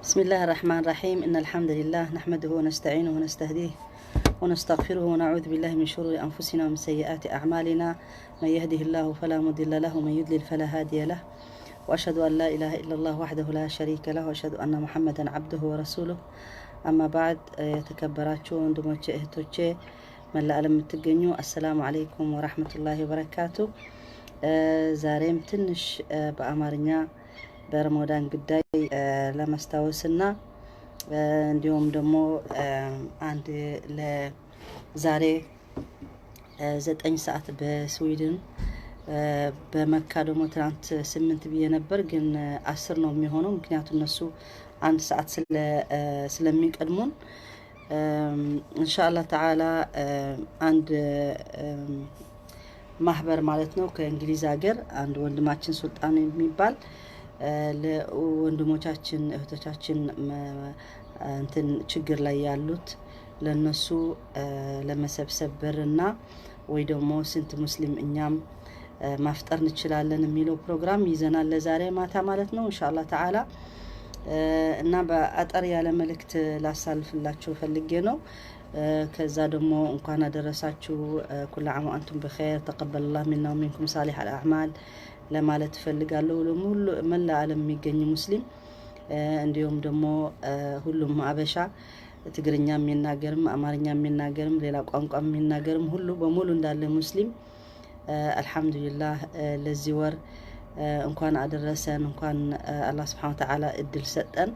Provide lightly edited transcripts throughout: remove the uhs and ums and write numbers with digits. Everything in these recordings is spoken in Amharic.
بسم الله الرحمن الرحيم. إن الحمد لله نحمده ونستعينه ونستهديه ونستغفره ونعوذ بالله من شرور أنفسنا ومن سيئات أعمالنا. من يهده الله فلا مضل له ومن يضلل فلا هادي له، وأشهد أن لا إله إلا الله وحده لا شريك له، وأشهد أن محمدا عبده ورسوله. أما بعد የተከበራችሁ ወንድሞቼ እህቶቼ መላ ዓለም የምትገኙ አሰላሙ አለይኩም ወራህመቱላሂ ወበረካቱ። ዛሬም ትንሽ በአማርኛ በረመዳን ጉዳይ ለማስታወስና እንዲሁም ደግሞ አንድ ለዛሬ 9 ሰዓት በስዊድን በመካ ደግሞ ትናንት 8 ብዬ ነበር፣ ግን 10 ነው የሚሆነው። ምክንያቱም እነሱ 1 ሰዓት ስለሚቀድሙን ኢንሻአላህ ተዓላ አንድ ማህበር ማለት ነው ከእንግሊዝ ሀገር አንድ ወንድማችን ሱልጣን የሚባል ለወንድሞቻችን እህቶቻችን እንትን ችግር ላይ ያሉት ለነሱ ለመሰብሰብ ብርና ወይ ደግሞ ስንት ሙስሊም እኛም ማፍጠር እንችላለን የሚለው ፕሮግራም ይዘናል ለዛሬ ማታ ማለት ነው ኢንሻአላህ ተዓላ። እና በአጠር ያለ መልእክት ላሳልፍላችሁ ፈልጌ ነው። ከዛ ደግሞ እንኳን አደረሳችሁ ኩሉ ዓም ወአንቱም በኸይር ተቀበለላሁ ሚና ወሚንኩም ሳሊህ አልአዕማል ለማለት ፈልጋለሁ። ለሙሉ መላ ዓለም የሚገኝ ሙስሊም እንዲሁም ደግሞ ሁሉም አበሻ ትግርኛ የሚናገርም አማርኛ የሚናገርም ሌላ ቋንቋ የሚናገርም ሁሉ በሙሉ እንዳለ ሙስሊም አልহামዱሊላህ ለዚህ ወር እንኳን አደረሰን። እንኳን አላህ Subhanahu Wa Ta'ala እድል ሰጠን።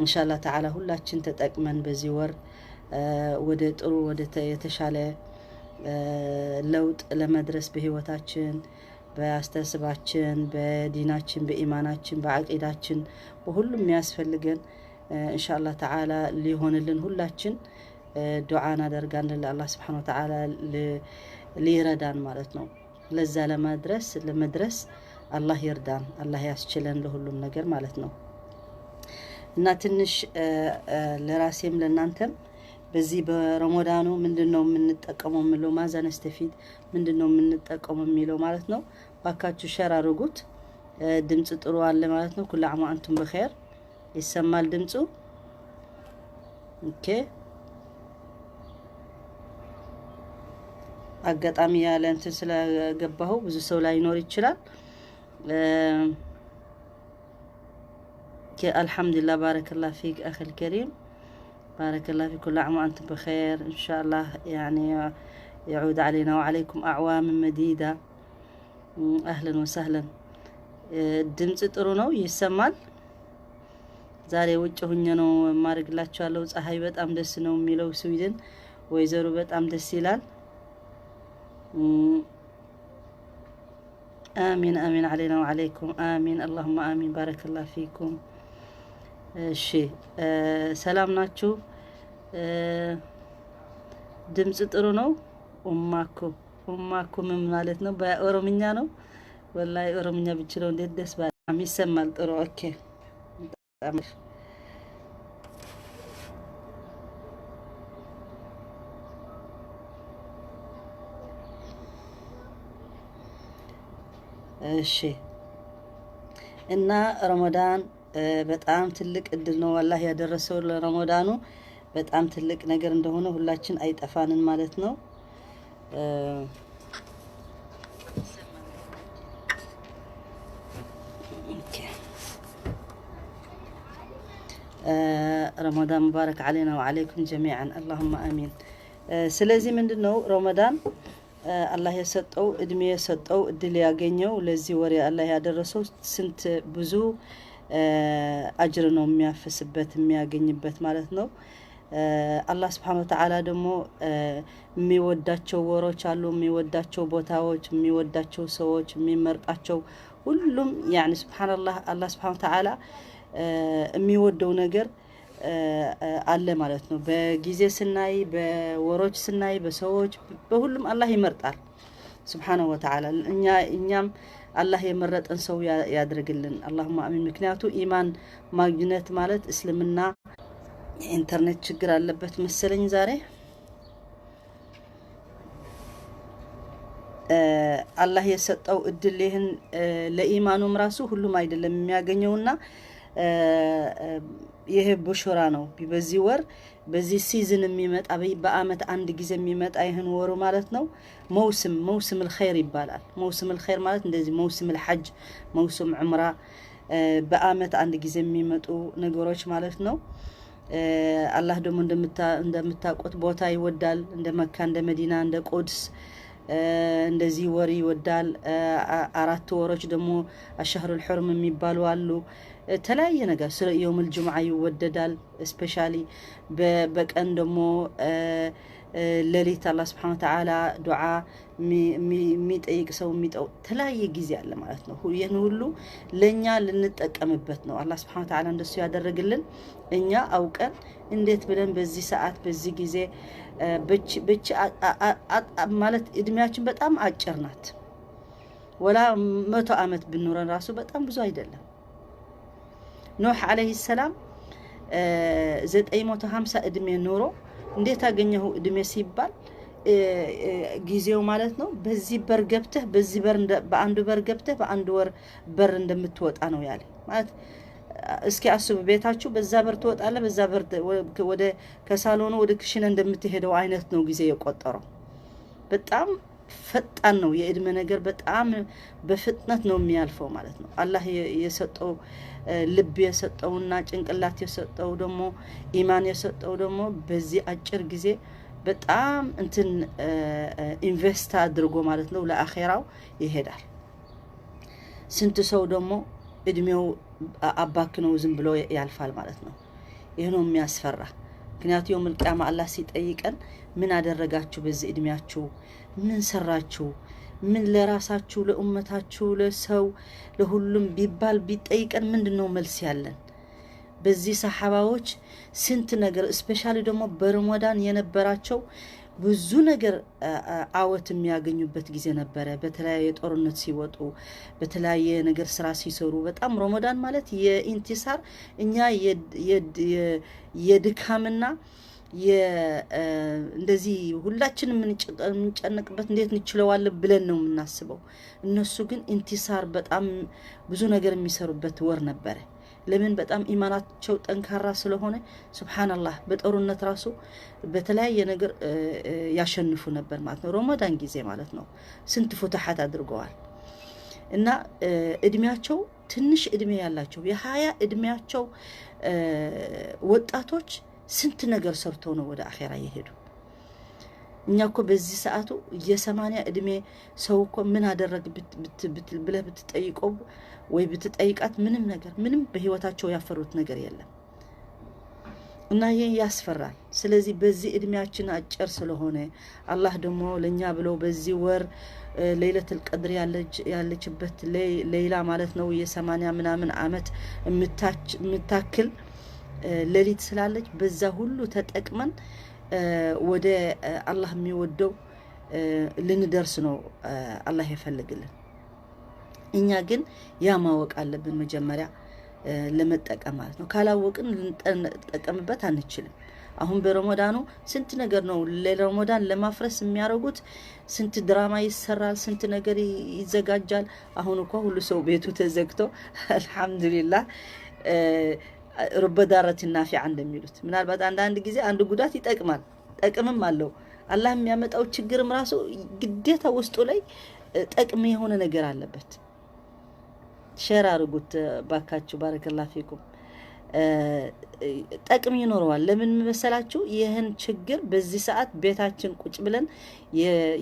ኢንሻአላህ ተዓላ ሁላችን ተጠቅመን በዚህ ወር ወደ ጥሩ ወደ የተሻለ ለውጥ ለመድረስ በህይወታችን በአስተሳሰባችን በዲናችን በኢማናችን በአቂዳችን በሁሉም የሚያስፈልገን ኢንሻአላህ ተዓላ ሊሆንልን ሁላችን ዱዓ እናደርጋለን ለአላህ Subhanahu Wa Ta'ala ሊረዳን ማለት ነው። ለዛ ለመድረስ አላህ ይርዳን፣ አላህ ያስችለን ለሁሉም ነገር ማለት ነው። እና ትንሽ ለራሴም ለናንተም በዚህ በረመዳኑ ምንድነው የምንጠቀመው የሚለው ማዛን استفيد ምንድነው የምንጠቀመው የሚለው ማለት ነው። ባካችሁ ሼር አድርጉት። ድምጽ ጥሩ አለ ማለት ነው። ኩሉ ዓም ወአንቱም በኸይር ይሰማል ድምጹ። ኦኬ አጋጣሚ ያለ እንትን ስለገባሁ ብዙ ሰው ላይ ኖር ይችላል። الحمدلله بارك الله فيك أخي الكريم، بارك الله فيك. كل عام وأنتم بخير إن شاء الله، يعني يعود علينا وعليكم أعوام مديدة. أهلا وسهلا። ድምጽ ጥሩ ነው ይሰማል። ዛሬ ውጭ ሆኜ ነው ማርግላችኋለሁ። ፀሐይ በጣም ደስ ነው የሚለው ስዊድን፣ ወይዘሩ በጣም ደስ ይላል። آمين آمين علينا وعليكم آمين اللهم آمين بارك الله فيكم. እሺ ሰላም ናችሁ? ድምጽ ጥሩ ነው። ኡማኩ ምን ማለት ነው? በኦሮምኛ ነው። ወላሂ ኦሮምኛ ብችለው እንዴት ደስ ባለ ይሰማል። ጥሩ ኦኬ። እሺ እና ረመዳን በጣም ትልቅ እድል ነው አላህ ያደረሰው ለረመዳኑ። በጣም ትልቅ ነገር እንደሆነ ሁላችን አይጠፋንን ማለት ነው። ረመዳን ሙባረክ علينا وعليكم جميعا اللهم آمين። ስለዚህ ምንድነው ረመዳን አላህ የሰጠው እድሜ የሰጠው እድል ያገኘው ለዚህ ወር አላህ ያደረሰው ስንት ብዙ አጅር ነው የሚያፈስበት የሚያገኝበት ማለት ነው። አላህ Subhanahu Wa Ta'ala ደግሞ የሚወዳቸው ወሮች አሉ፣ የሚወዳቸው ቦታዎች፣ የሚወዳቸው ሰዎች፣ የሚመርጣቸው ሁሉም يعني ሱብሃንአላህ አላህ Subhanahu Wa Ta'ala የሚወደው ነገር አለ ማለት ነው። በጊዜ ስናይ በወሮች ስናይ በሰዎች በሁሉም አላህ ይመርጣል Subhanahu Wa Ta'ala። እኛም አላህ የመረጠን ሰው ያድርግልን اللهم آمين። ምክንያቱ ኢማን ማግኘት ማለት እስልምና ኢንተርኔት ችግር አለበት መሰለኝ ዛሬ። አላህ የሰጠው እድል ይሄን ለኢማኑም ራሱ ሁሉም አይደለም የሚያገኘውና ይሄ ቡሽራ ነው። በዚህ ወር በዚህ ሲዝን የሚመጣ በአመት አንድ ጊዜ የሚመጣ ይህን ወሩ ማለት ነው መውስም الخير ይባላል። መውስም الخير ማለት እንደዚህ መውስም الحج መውስም ዑምራ በአመት አንድ ጊዜ የሚመጡ ነገሮች ማለት ነው። አላህ ደግሞ እንደምታውቁት ቦታ ይወዳል። እንደ መካ እንደ መዲና እንደ ቁድስ እንደዚህ ወር ይወዳል። አራት ወሮች ደግሞ الشهر الحرم የሚባሉ አሉ። ተለያየ ነገር ስለ يوم الجمعة ይወደዳል። ስፔሻሊ በቀን ደግሞ ሌሊት አላህ Subhanahu Wa Ta'ala ዱዓ የሚጠይቅ ሰው የሚጠው ተለያየ ጊዜ አለ ማለት ነው። ይሄን ሁሉ ለኛ ልንጠቀምበት ነው አላህ Subhanahu Wa Ta'ala እንደሱ ያደረግልን። እኛ አውቀን እንዴት ብለን በዚህ ሰዓት በዚህ ጊዜ በች ማለት እድሜያችን በጣም አጭር ናት። ወላ 100 አመት ብንኖረን ራሱ በጣም ብዙ አይደለም። ኖህ አለይሂ ሰላም 950 እድሜ ኖሮ እንዴት አገኘው እድሜ ሲባል ጊዜው ማለት ነው በዚህ በር ገብተህ በዚህ በር በአንዱ በር ገብተህ በአንዱ ወር በር እንደምትወጣ ነው ያለ ማለት። እስኪ አስቡ ቤታችሁ በዛ በር ትወጣለህ በዛ በር ወደ ከሳሎኑ ወደ ክሽነ እንደምትሄደው አይነት ነው ጊዜ የቆጠረው። በጣም ፈጣን ነው የእድሜ ነገር በጣም በፍጥነት ነው የሚያልፈው ማለት ነው። አላህ የሰጠው ልብ የሰጠውና ጭንቅላት የሰጠው ደግሞ ኢማን የሰጠው ደግሞ በዚህ አጭር ጊዜ በጣም እንትን ኢንቨስት አድርጎ ማለት ነው ለአኺራው ይሄዳል። ስንት ሰው ደግሞ እድሜው አባክነው ዝም ብሎ ያልፋል ማለት ነው። ይሄ ነው የሚያስፈራ። ምክንያቱም የውም القيامة አላህ ሲጠይቀን ምን አደረጋችሁ በዚህ እድሜያችሁ ምን ሰራችሁ ምን ለራሳችሁ ለኡመታችሁ ለሰው ለሁሉም ቢባል ቢጠይቀን ምንድነው መልስ ያለን? በዚህ ሰሃባዎች ስንት ነገር ስፔሻሊ ደግሞ በረመዳን የነበራቸው ብዙ ነገር አወት የሚያገኙበት ጊዜ ነበረ። በተለያየ ጦርነት ሲወጡ በተለያየ ነገር ስራ ሲሰሩ በጣም ረመዳን ማለት የኢንቲሳር እኛ የድካምና እንደዚህ ሁላችን የምንጨነቅበት እንዴት እንችለዋለን ብለን ነው የምናስበው። እነሱ ግን ኢንቲሳር በጣም ብዙ ነገር የሚሰሩበት ወር ነበረ። ለምን በጣም ኢማናቸው ጠንካራ ስለሆነ ሱብሃንአላህ በጦርነት ራሱ በተለያየ ነገር ያሸንፉ ነበር ማለት ነው። ረመዳን ጊዜ ማለት ነው ስንት ፍትሐት አድርገዋል። እና እድሜያቸው ትንሽ እድሜ ያላቸው የ20 እድሜያቸው ወጣቶች ስንት ነገር ሰርተው ነው ወደ አኺራ የሄዱ። እኛ እኮ በዚህ ሰዓቱ የ80 እድሜ ሰው እኮ ምን አደረግ ብለህ ብትጠይቀው ወይ ብትጠይቃት ምንም ነገር ምንም በህይወታቸው ያፈሩት ነገር የለም። እና ይሄ ያስፈራል። ስለዚህ በዚህ እድሜያችን አጭር ስለሆነ አላህ ደግሞ ለኛ ብለው በዚህ ወር ለይለቱል ቀድር ያለችበት ሌላ ማለት ነው የ80 ምናምን አመት የምታክል ሌሊት ስላለች በዛ ሁሉ ተጠቅመን ወደ አላህ የሚወደው ልንደርስ ነው አላህ ይፈልግልን። እኛ ግን ያ ማወቅ አለብን መጀመሪያ ለመጠቀም ማለት ነው። ካላወቅን ልንጠቀምበት አንችልም። አሁን በረመዳኑ ስንት ነገር ነው ለረመዳን ለማፍረስ የሚያረጉት። ስንት ድራማ ይሰራል፣ ስንት ነገር ይዘጋጃል። አሁን እኮ ሁሉ ሰው ቤቱ ተዘግቶ አልহামዱሊላህ ረበዳረት ናፊዓ እንደሚሉት ምናልባት አንድ ጊዜ አንድ ጉዳት ይጠቅማል ጠቅምም አለው። አላህ የሚያመጣው ችግርም ራሱ ግዴታ ውስጡ ላይ ጠቅም የሆነ ነገር አለበት። ሼር አድርጉት ባካችሁ ባረከላሁ ፊኩም። ጠቅም ይኖረዋል። ለምን መሰላችሁ? ይሄን ችግር በዚህ ሰዓት ቤታችን ቁጭ ብለን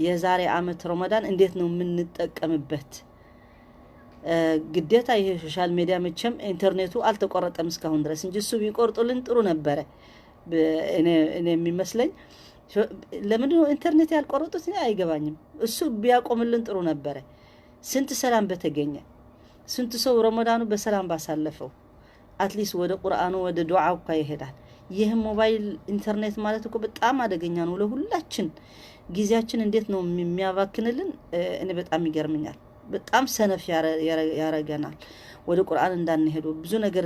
የዛሬ አመት ረመዳን እንዴት ነው የምንጠቀምበት? ግዴታ ይሄ ሶሻል ሚዲያ መቼም ኢንተርኔቱ አልተቆረጠም እስካሁን ድረስ እንጂ እሱ ቢቆርጡልን ጥሩ ነበረ። እኔ የሚመስለኝ ለምን ነው ኢንተርኔት ያልቆረጡት? እኔ አይገባኝም። እሱ ቢያቆምልን ጥሩ ነበረ። ስንት ሰላም በተገኘ ስንት ሰው ረመዳኑ በሰላም ባሳለፈው። አትሊስት ወደ ቁርአኑ ወደ ዱዓው ይሄዳል። ይሄ ሞባይል ኢንተርኔት ማለት እኮ በጣም አደገኛ ነው ለሁላችን። ጊዜያችን እንዴት ነው የሚያባክንልን? እኔ በጣም ይገርመኛል። በጣም ሰነፍ ያረጋናል። ወደ ቁርአን እንዳንሄድ ብዙ ነገር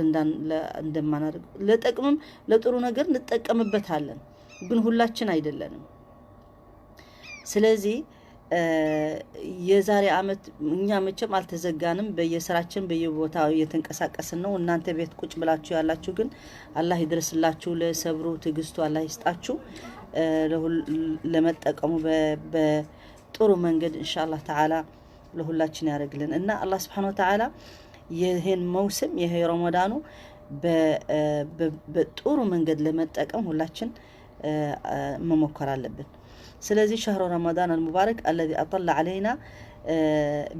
እንደማናደርግ ለጥቅምም ለጥሩ ነገር እንጠቀምበታለን፣ ግን ሁላችን አይደለንም። ስለዚህ የዛሬ አመት እኛ መቼም አልተዘጋንም በየስራችን በየቦታው እየተንቀሳቀስን ነው እናንተ ቤት ቁጭ ብላችሁ ያላችሁ ግን አላህ ይድረስላችሁ ለሰብሩ ትግስቱ አላህ ይስጣችሁ ለመጠቀሙ በጥሩ መንገድ ኢንሻአላህ ተዓላ ለሁላችን ያረግልን እና አላህ Subhanahu Wa Ta'ala ይሄን መውሰም ይሄ ረመዳኑ በጥሩ መንገድ ለመጠቀም ሁላችን መሞከር አለብን ስለዚህ شهر رمضان المبارك الذي أطل علينا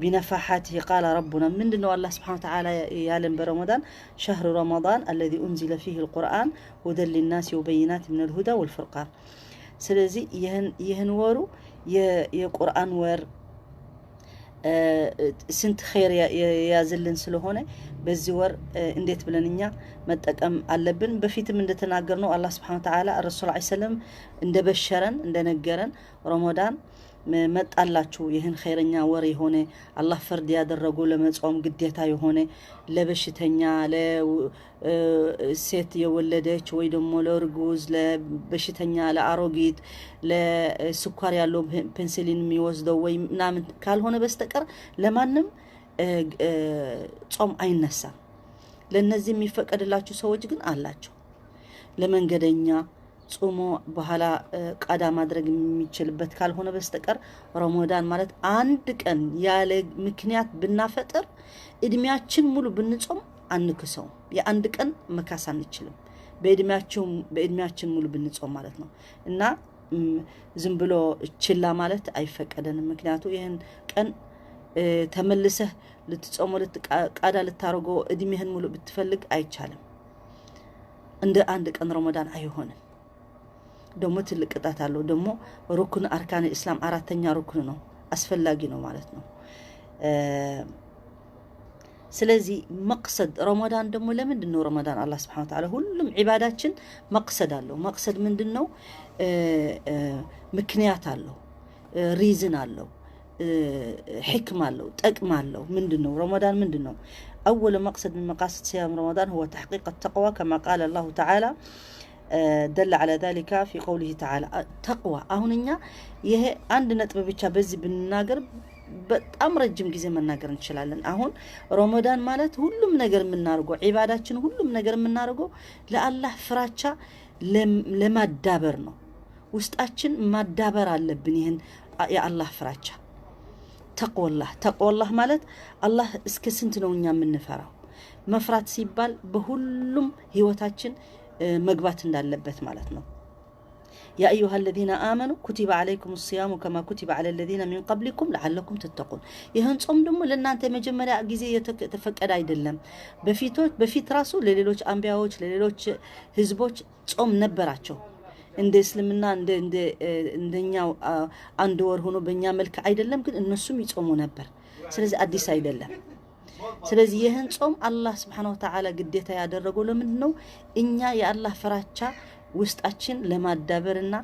بنفحاته قال ربنا من دون الله سبحانه وتعالى يعلم برمضان شهر رمضان الذي أنزل فيه القرآن هدى للناس وبينات من الهدى والفرقان ስለዚህ ይህን ወሩ የቁርአን ወር ስንት ኸይር ያዝልን ስለሆነ በዚህ ወር እንዴት ብለንኛ መጠቀም አለብን በፊትም እንደተናገርነው አላህ Subhanahu Wa Ta'ala ረሱል ሰለም እንደበሸረን እንደነገረን ረመዳን መጣላችሁ ይህን ኸይረኛ ወር የሆነ አላህ ፈርድ ያደረጉ ለመጾም ግዴታ የሆነ ለበሽተኛ ለሴት የወለደች ወይ ደግሞ ለርጉዝ ለበሽተኛ ለአሮጊት ለስኳር ያለው ፔንሲሊን የሚወስደው ወይ ምናምን ካልሆነ በስተቀር ለማንም ጾም አይነሳ ለነዚህ የሚፈቀድላችሁ ሰዎች ግን አላችሁ ለመንገደኛ ጾሞ በኋላ ቃዳ ማድረግ የሚችልበት ካልሆነ በስተቀር ረመዳን ማለት አንድ ቀን ያለ ምክንያት ብናፈጥር እድሜያችን ሙሉ ብንጾም አንክሰው የአንድ ቀን መካስ አንችልም በእድሜያችን ሙሉ ብንጾም ማለት ነው እና ዝም ብሎ ችላ ማለት አይፈቀደንም ምክንያቱ ይሄን ቀን ተመልሰህ ልትጾም ቃዳ ልታረጎ እድሜህን ሙሉ ብትፈልግ አይቻልም እንደ አንድ ቀን ረመዳን አይሆንም ደሞ ትልቅ ቅጣት አለው ደሞ ሩክን አርካን እስላም አራተኛ ሩክን ነው አስፈላጊ ነው ማለት ነው ስለዚህ መቅሰድ ረመዳን ደሞ ለምንድነው ረመዳን አላህ Subhanahu Wa Ta'ala ሁሉም ዒባዳችን መቅሰድ አለው መቅሰድ ምንድነው ምክንያት አለው ሪዝን አለው حكمة له تقمع له من دنو رمضان من دنو أول مقصد من مقاصد صيام رمضان هو تحقيق التقوى كما قال الله تعالى دل على ذلك في قوله تعالى تقوى أهونيا يه عندنا تببيتشا بزي بالناقر በጣም ረጅም ጊዜ መናገር እንችላለን አሁን ረመዳን ማለት ሁሉም ነገር የምናርገው ዒባዳችን ሁሉም ነገር የምናርገው ለአላህ ፍራቻ ለማዳበር ነው ውስጣችን ማዳበር አለብን ይሄን የአላህ ፍራቻ ተቅዋላህ ማለት አላህ እስከ ስንት ነው እኛ የምንፈራው መፍራት ሲባል በሁሉም ህይወታችን መግባት እንዳለበት ማለት ነው يا أيها الذين آمنوا كتب عليكم الصيام كما كتب على الذين من قبلكم لعلكم تتقون ይህን ጾም ደግሞ ለእናንተ መጀመሪያ ጊዜ የተፈቀደ አይደለም በፊት ራሱ ለሌሎች አንቢያዎች ለሌሎች ህዝቦች ጾም ነበራቸው እንደ እስልምና እንደኛው አንድ ወር ሆኖ በእኛ መልክ አይደለም ግን እነሱም ይጾሙ ነበር ስለዚህ አዲስ አይደለም ስለዚህ ይህን ጾም አላህ Subhanahu Wa Ta'ala ግዴታ ያደረገው ለምንድነው እኛ የአላህ ፍራቻ ውስጣችን ለማዳበርና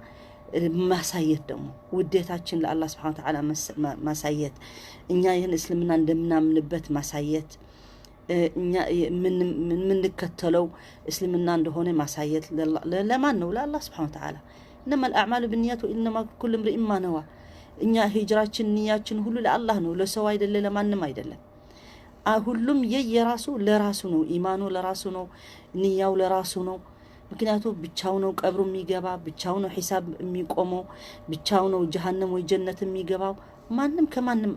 ማሳየት ደግሞ ውዴታችን ለአላህ Subhanahu Wa Ta'ala ማሳየት እኛ ይህን እስልምና እንደምናምንበት ማሳየት እኛ ምን ከተለው እስልምና እንደሆነ ማሳየት ለማን ነው ለአላህ Subhanahu Wa Ta'ala انما الاعمال بالنيات وانما كل امرئ ما نوى እኛ ሂጅራችን ንያችን ሁሉ ለአላህ ነው ለሰው አይደለም ለማንም አይደለም ሁሉም የየራሱ ለራሱ ነው ኢማኑ ለራሱ ነው ንያው ለራሱ ነው ምክንያቱም ብቻው ነው ቀብሩ የሚገባ ብቻው ነው ሒሳብ የሚቆመው ብቻው ነው ጀሃነም ወይ ጀነት የሚገባው ማንም ከማንም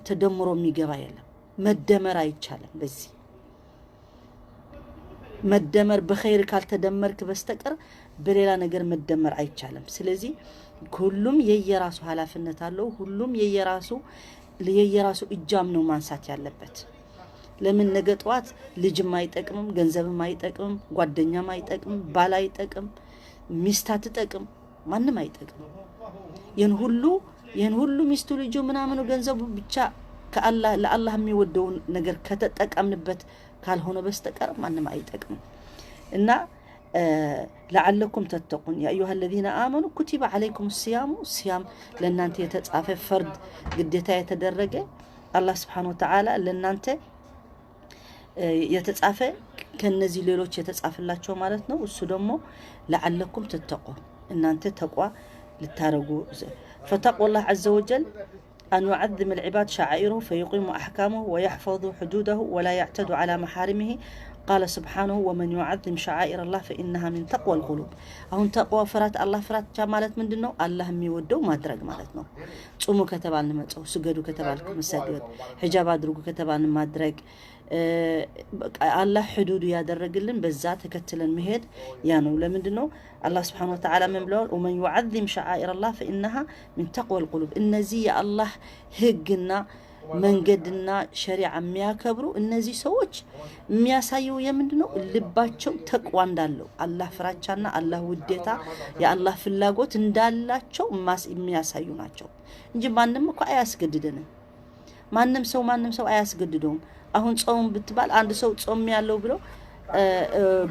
ተደምሮ የሚገባ የለም መደመር አይቻልም በዚህ መደመር በخير ካልተደመርክ በስተቀር በሌላ ነገር መደመር አይቻልም ስለዚህ ሁሉም የየራሱ ኃላፊነት አለው ሁሉም የየራሱ እጃም ነው ማንሳት ያለበት ለምን ነገ ጧት ልጅም አይጠቅምም ገንዘብም አይጠቅምም ጓደኛም አይጠቅምም ባል አይጠቅም ሚስት አትጠቅም ማንም አይጠቅም ይህን ሁሉ ሚስቱ ልጁ ምናምኑ ገንዘቡ ብቻ ከአላህ ለአላህ የሚወደው ነገር ከተጠቀምንበት ካልሆነ በስተቀር ማንም አይጠቅም እና لعلكم تتقون يا ايها الذين امنوا كتب عليكم الصيام لنانت يتጻፈ فرد ግዴታ የተደረገ አላህ Subhanahu Wa Ta'ala ለናንተ የተጻፈ ከነዚህ ሌሎች የተጻፈላቸው ማለት ነው እሱ ደግሞ لعلكم تتقون እናንተ ተቋ للتارجو فتقوى الله عز وجل أن يعظم العباد شعائره فيقيم أحكامه ويحفظ حدوده ولا يعتد على محارمه. قال سبحانه ومن يعظم شعائر الله فإنها من تقوى القلوب. أهون تقوى فرات الله فرات جمالت من دنو الله ميودو ما درج مالتنا. صوموا كتبان ما تصو سجدوا كتبان مساجد حجاب أدرجوا كتبان ما درج الله حدود يا درجلن بالذات كتلن مهد يعني ولا من دنو الله سبحانه وتعالى من بلون ومن يعظم شعائر الله فإنها من تقوى القلوب. النزي الله هجنا من قدنا شريعة ميا كبروا النزي سوتش ميا سايو يمندنو لباتشو تقوى ندالو الله فراتشانا الله وديتا يا الله في اللاغوت ندالاتشو ماس ميا سايو ناتشو እንጂ ማንንም እኮ አያስገድደንም ማንንም ሰው አያስገድደውም አሁን ጾም ብትባል አንድ ሰው ጾም ያለው ብሎ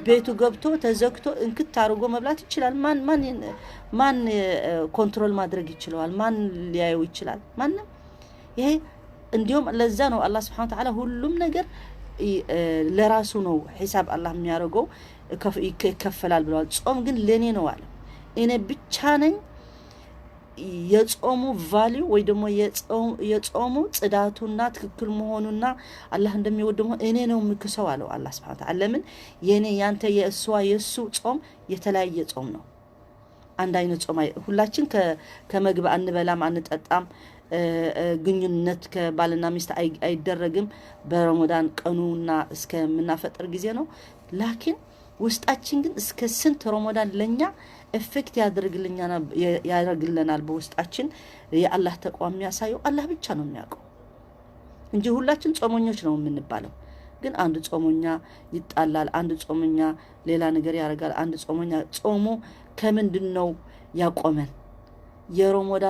ቤቱ ገብቶ ተዘክቶ እንክት አርጎ መብላት ይችላል ማን ኮንትሮል ማድረግ ይችላል ማን ሊያየው ይችላል ማንንም ይሄ እንዲሁም ለዛ ነው አላህ Subhanahu Wa Ta'ala ሁሉም ነገር ለራሱ ነው ሒሳብ አላህ የሚያረጋው ይከፈላል ብለዋል ጾም ግን ለኔ ነው አለ እኔ ብቻ ነኝ የጾሙ ቫልዩ ወይ ደግሞ የጾሙ ጽዳቱና ትክክል መሆኑና አላህ እንደሚወደው እኔ ነው ምክሰው አለው አላህ Subhanahu Wa Ta'ala ለምን የኔ ያንተ የሱ ጾም የተለያየ ጾም ነው አንድ አይነት ጾም ሁላችን ከመግብ አንበላም አንጠጣም ግንኙነት ከባልና ሚስት አይደረግም በረመዳን ቀኑና እስከ ምናፈጥር ጊዜ ነው ላኪን ውስጣችን ግን እስከ ስንት ረመዳን ለኛ ኢፌክት ያደርግልናል በውስጣችን የአላህ ተቋም ያሳየው አላህ ብቻ ነው የሚያውቀው እንጂ ሁላችን ጾመኞች ነው የምንባለው ግን አንድ ጾመኛ ይጣላል አንድ ጾመኛ ሌላ ነገር ያደርጋል አንድ ጾመኛ ጾሙ ከምንድነው ያቆመን የረመዳን